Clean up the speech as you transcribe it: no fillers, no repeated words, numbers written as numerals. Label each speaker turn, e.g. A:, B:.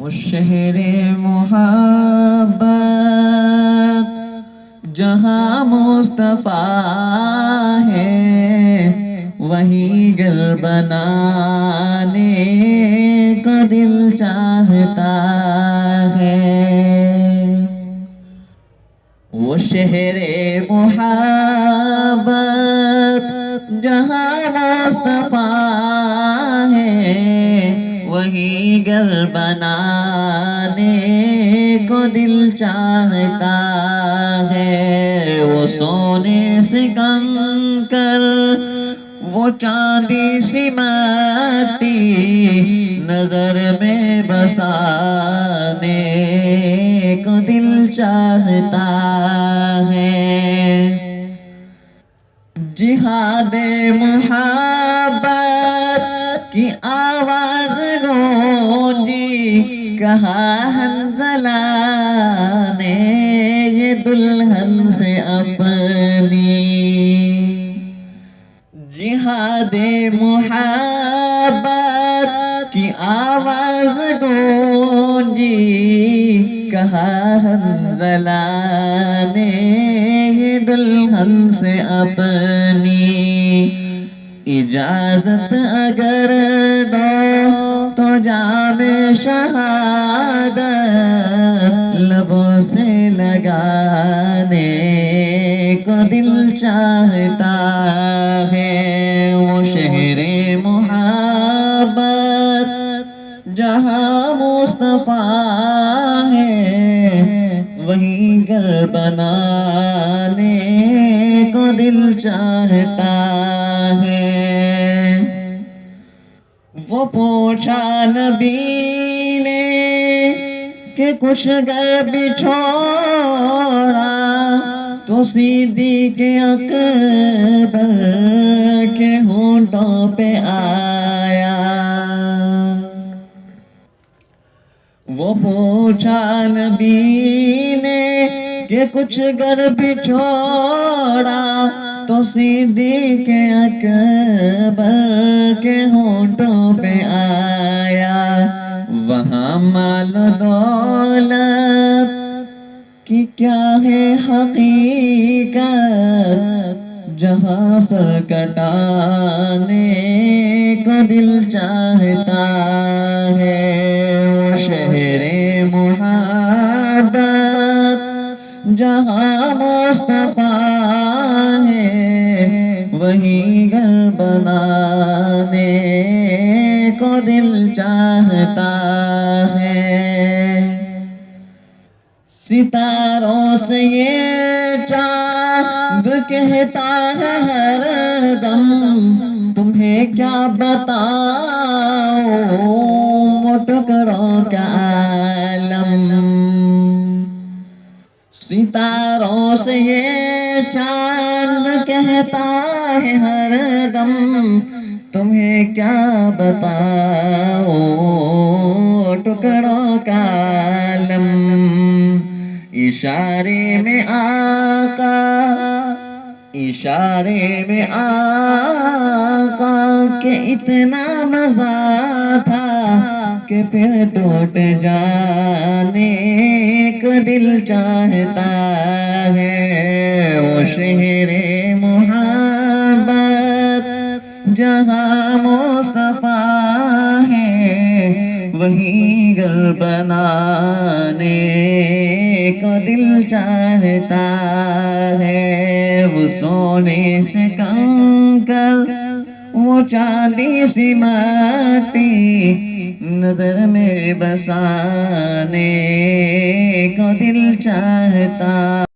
A: وہ شہر محبت جہاں مصطفیٰ ہے، وہی گھر بنانے کو دل چاہتا ہے۔ وہ شہر محبت جہاں مصطفیٰ ہے، وہی گھر بنانے کو دل چاہتا ہے۔ وہ سونے سے کنکر، وہ چاندی سی مٹی نظر میں بسانے کو دل چاہتا ہے۔ جہاد محبت کی آواز گونجی، کہا حنظلہ نے یہ دلہن سے اپنی۔ جہاد محبت کی آواز گونجی، کہا حنظلہ نے یہ دلہن سے اپنی۔ اجازت اگر دو تو جام شہادت لبوں سے لگانے کو دل چاہتا ہے۔ وہ شہر محبت جہاں مصطفیٰ ہے، وہی گھر بنانے کو دل چاہتا ہے۔ وہ پوچھا نبی نے کہ کچھ گھر بچھوڑا، تو صدیق اکبر کے ہونٹوں پہ آیا۔ وہ پوچھا نبی نے کہ کچھ گھر بچھوڑا، تو صدیق اکبر کے ہونٹوں پہ آیا۔ وہاں مال و دولت کی کیا ہے حقیقت، جہاں سر کٹانے کو دل چاہتا ہے۔ وہ شہر محبت جہاں مصطفیٰ ہے، وہی گھر بنانے کو دل چاہتا ہے۔ ستاروں سے یہ چاند کہتا ہے ہر دم، تمہیں کیا بتاؤں وہ ٹکڑوں کا عالم۔ ستاروں سے یہ چاند کہتا ہے ہر دم، تمہیں کیا بتاؤں ٹکڑوں کا عالم۔ اشارے میں آقا کہ اتنا مزہ تھا کہ پھر ٹوٹ جانے کو دل چاہتا ہے۔ وہ شہر محبت جہاں مصطفیٰ ہے، وہی گھر بنانے کو دل چاہتا ہے۔ وہ سونے سے کنکر، وہ چاندی سی مٹی نظر میں بسانے کو دل چاہتا